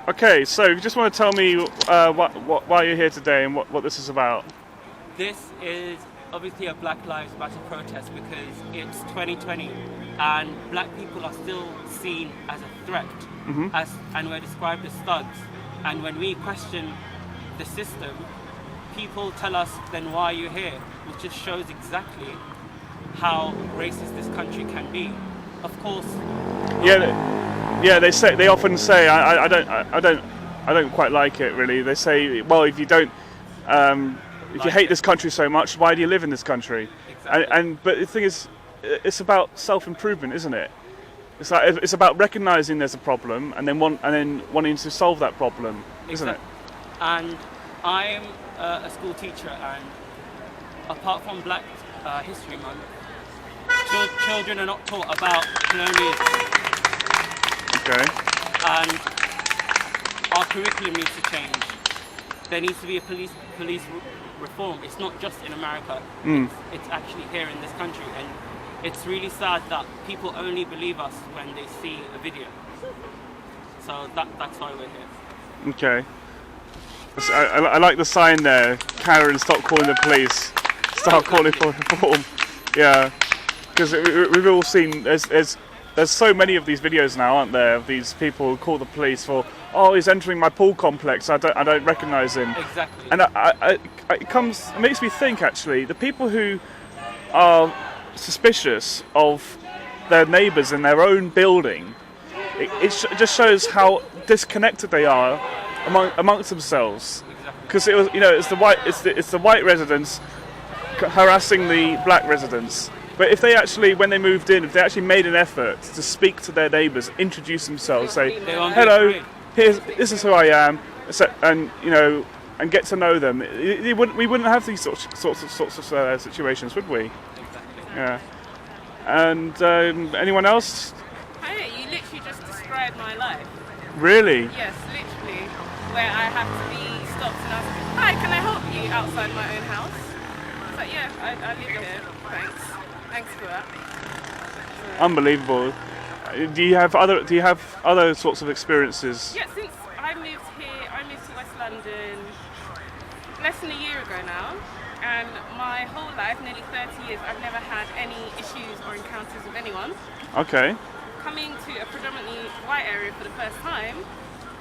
Okay, so you just want to tell me why you're here today and what this is about? This is obviously a Black Lives Matter protest because it's 2020 and black people are still seen as a threat, and we're described as thugs. And when we question the system, people tell us, then why are you here? Which just shows exactly how racist this country can be. Of course. Yeah, they often say I don't quite like it really. They say, well, if you don't if you hate this country so much, why do you live in this country? Exactly. But the thing is, it's about self-improvement, isn't it? It's about recognizing there's a problem and then wanting to solve that problem, isn't it? And I'm a school teacher, and apart from Black History Month, children are not taught about colonialism. Okay. And our curriculum needs to change. There needs to be a police reform. It's not just in America. It's actually here in this country, and it's really sad that people only believe us when they see a video. So that's why we're here. Okay. I like the sign there. Karen, stop calling the police. Start calling for reform. Yeah, because we've all seen there's so many of these videos now, aren't there? Of these people who call the police for, oh, he's entering my pool complex. I don't recognise him. Exactly. And it makes me think actually, the people who are suspicious of their neighbours in their own building, it just shows how disconnected they are amongst themselves. Because it's the white residents harassing the black residents. But if they actually, when they moved in, if they actually made an effort to speak to their neighbours, introduce themselves, say, "Hello, this is who I am," and get to know them, we wouldn't have these sorts of situations, would we? Exactly. Yeah. And anyone else? Hey, you literally just described my life. Really? Yes, literally, where I have to be stopped and asked, "Hi, can I help you outside my own house?" It's like, yeah, I live here. Thanks for that. Unbelievable. Do you have other sorts of experiences? Yeah, since I moved to West London less than a year ago now, and my whole life, nearly 30 years, I've never had any issues or encounters with anyone. Okay. Coming to a predominantly white area for the first time,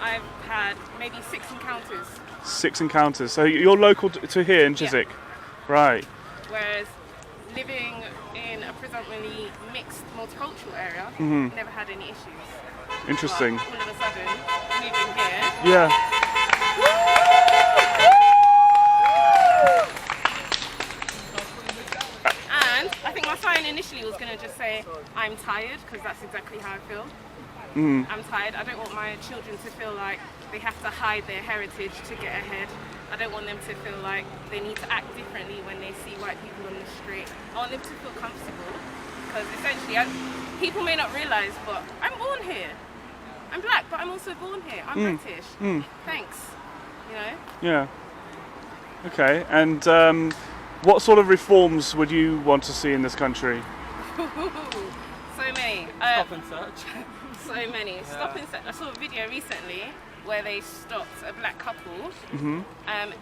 I've had maybe 6 encounters. 6 encounters. So you're local to here in Chiswick? Yeah. Right. Whereas living in a predominantly mixed multicultural area, never had any issues. Interesting. But all of a sudden, moving here. Yeah. And I think my sign initially was going to just say, "I'm tired," because that's exactly how I feel. I'm tired. I don't want my children to feel like they have to hide their heritage to get ahead. I don't want them to feel like they need to act differently when they see white people on the street. I want them to feel comfortable, because essentially, people may not realise, but I'm born here. I'm black, but I'm also born here. I'm British. Thanks. Yeah. Okay. And what sort of reforms would you want to see in this country? So many. Stop and search. So many. Yeah. Stop and search. I saw a video recently where they stopped a black couple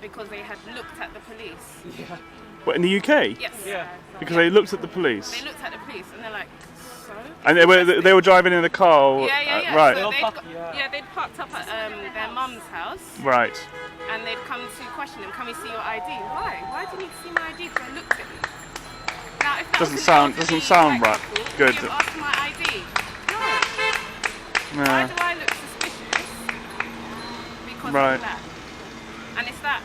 because they had looked at the police. Yeah. What, in the UK? Yes. Yeah. Because they looked at the police. They looked at the police and they're like, so? And they were driving in a car. Yeah. Right. So they'd parked up at their mum's house. Right. And they'd come to question them. Can we see your ID? Why? Why do you need to see my ID? Because I looked at you. Now, if that doesn't was sound right. Couple, Good. would you have asked my ID? No. Why do I look suspicious? Because I'm black. And it's that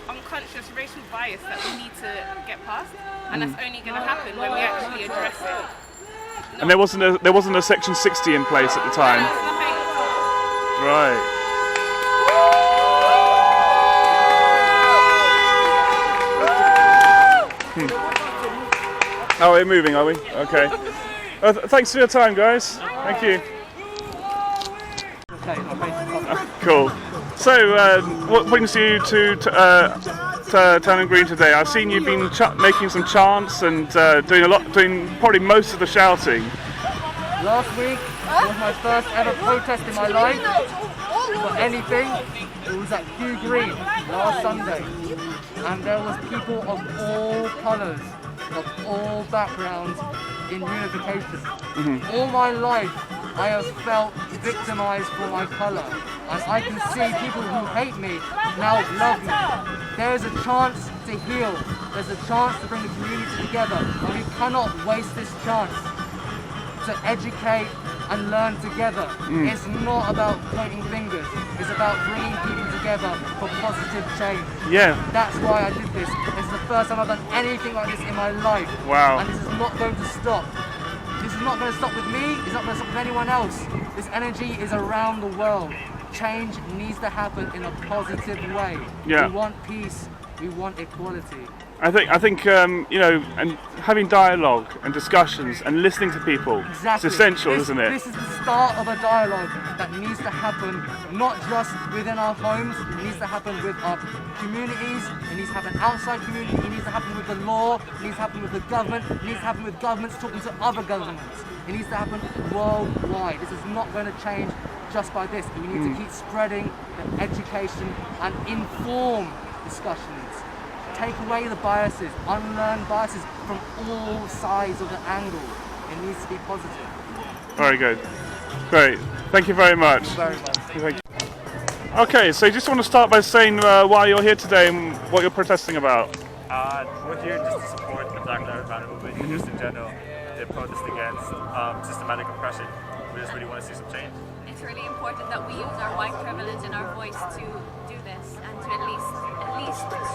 unconscious racial bias that we need to get past, and that's only going to happen when we actually address it. And there wasn't a Section 60 in place at the time. No, there's nothing. Right. Oh, we're moving, are we? Okay. Thanks for your time, guys. Thank you. Cool. So, what brings you to Turnham Green today? I've seen you've been making some chants and doing probably most of the shouting. Last week was my first ever protest in my life. for anything, it was at Hugh Green last Sunday. And there was people of all colours, of all backgrounds in unification. All my life I have felt victimised for my colour, and I can see people who hate me now love me. There is a chance to heal, there's a chance to bring the community together, and we cannot waste this chance to educate and learn together. It's not about pointing fingers, it's about bringing people together for positive change. Yeah. That's why I did this. This is the first time I've done anything like this in my life. Wow. And this is not going to stop. This is not going to stop with me, it's not going to stop with anyone else. This energy is around the world. Change needs to happen in a positive way. Yeah. We want peace, we want equality. I think you know, and having dialogue and discussions and listening to people, Exactly. it's essential, isn't it? This is the start of a dialogue that needs to happen not just within our homes, it needs to happen with our communities, it needs to happen outside community, it needs to happen with the law, it needs to happen with the government, it needs to happen with governments talking to other governments. It needs to happen worldwide. This is not going to change just by this. We need to keep spreading the education and inform discussions. Take away the biases, unlearn biases from all sides of the angle. It needs to be positive. Very good. Great. Thank you very much. Very much. Thank you. Okay, so you just want to start by saying why you're here today and what you're protesting about. We're here just to support the Black Lives Matter movement and just in general the protest against systematic oppression. We just really want to see some change. It's really important that we use our white privilege and our voice to do this and to at least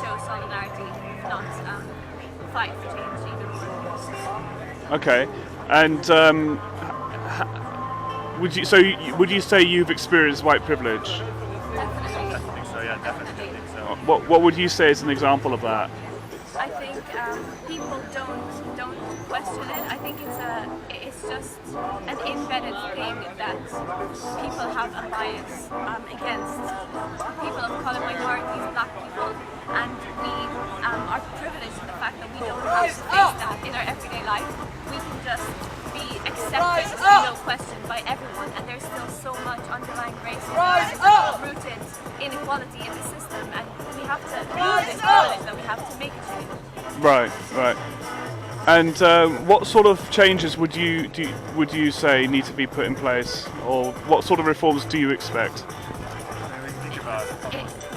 show solidarity, if not fight for change even more. Okay, and would you say you've experienced white privilege? Definitely. I think so, yeah, definitely think so. What would you say is an example of that? I think people don't question it. I think it's just an embedded thing that people have a bias against people of color, minorities, black people, and we are privileged in the fact that we don't have to face that in our everyday life. We can just be accepted, no question, by everyone, and there's still so much underlying racism, rooted inequality in the system, and we have to use this knowledge that we have to make a change. Right. And what sort of changes would you say need to be put in place, or what sort of reforms do you expect? When we think about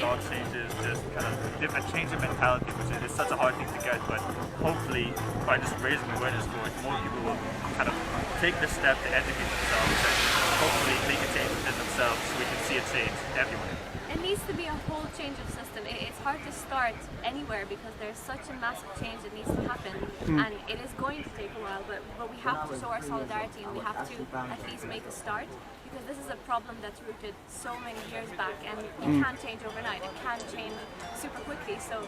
law changes, just kind of a change in mentality, which is such a hard thing to get, but hopefully by just raising awareness for it, more people will kind of take the step to educate themselves and hopefully make a change within themselves so we can see a change everywhere. It needs to be a whole change of system. It's hard to start anywhere because there's such a massive change that needs to happen, and it is going to take a while, but we have to show our solidarity and we have to at least make a start, because this is a problem that's rooted so many years back and it can't change overnight, it can't change super quickly, so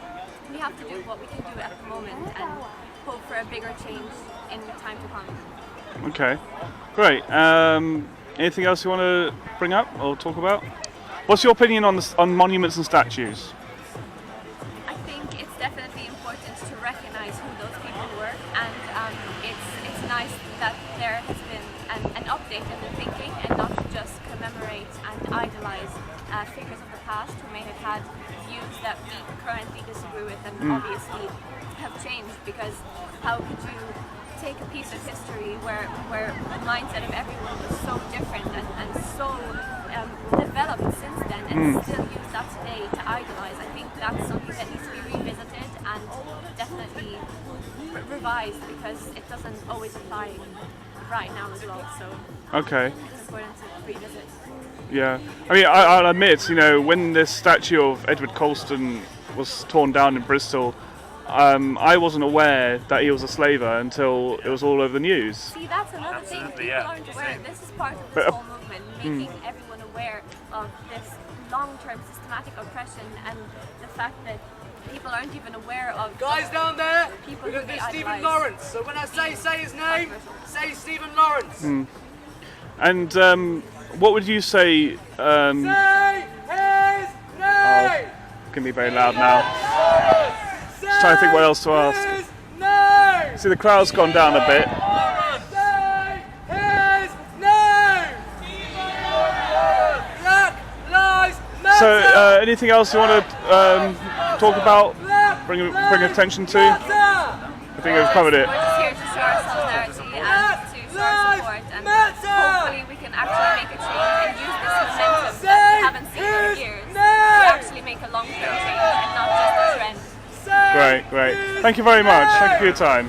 we have to do what we can do at the moment and hope for a bigger change in time to come. Okay, great. Anything else you want to bring up or talk about? What's your opinion on monuments and statues? I think it's definitely important to recognize who those people were, and it's nice that there has been an update in the thinking and not to just commemorate and idolize figures of the past who may have had views that we currently disagree with and obviously have changed, because how could you take a piece of history where the mindset of everyone was so different and so developed since then and still use that today to idolize? I think that's something that needs to be revisited and definitely revised, because it doesn't always apply right now as well, so Okay. it's important to revisit. Yeah. I mean, I'll admit, when this statue of Edward Colston was torn down in Bristol, I wasn't aware that he was a slaver until it was all over the news. See, that's another thing. Absolutely, People yeah. aren't aware. This is part of this whole movement, making everyone aware of this long-term systematic oppression and the fact that people aren't even aware of. Guys down there, People we're who going they to Stephen idolise. Lawrence. So when I say his name, say Stephen Lawrence. And what would you say? Say his name. Can be very loud now. Just trying to think what else to ask. His name. See, the crowd's gone down a bit. Say his name. Black Anything else you want to talk about? Bring attention to? I think we've covered it. We're just here to show our solidarity and to show our support, and hopefully we can actually make a change and use this momentum that we haven't seen in years to actually make a long-term change and not just a trend. Great. Thank you very much. Thank you for your time.